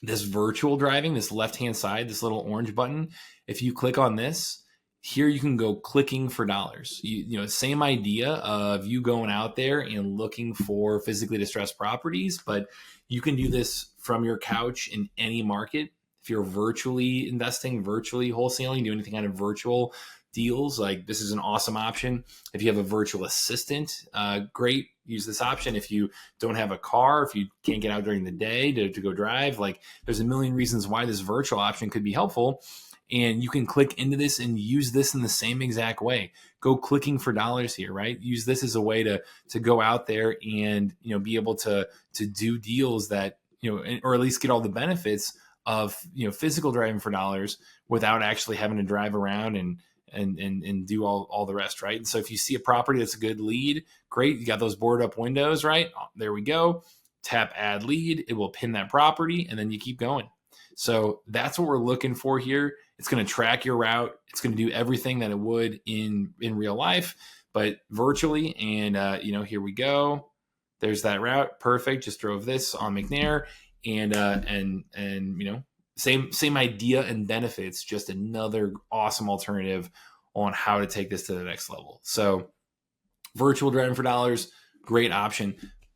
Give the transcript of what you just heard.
This virtual driving, this left-hand side, this little orange button, if you click on this, here you can go clicking for dollars. You know, same idea of you going out there and looking for physically distressed properties, but you can do this from your couch in any market. If you're virtually investing, virtually wholesaling, doing anything kind of virtual deals, like this is an awesome option. If you have a virtual assistant, great, use this option. If you don't have a car, if you can't get out during the day to go drive, like there's a million reasons why this virtual option could be helpful. And you can click into this and use this in the same exact way. Go clicking for dollars here, right? Use this as a way to go out there and, you know, be able to do deals that, you know, or at least get all the benefits of, you know, physical driving for dollars without actually having to drive around and do all the rest, right? And so if you see a property that's a good lead, great. You got those boarded up windows, right? There we go. Tap add lead. It will pin that property and then you keep going. So that's what we're looking for here. It's going to track your route. It's going to do everything that it would in real life, but virtually. And, you know, here we go. There's that route. Perfect. Just drove this on McNair and, you know, same idea and benefits, just another awesome alternative on how to take this to the next level. So virtual driving for dollars, great option.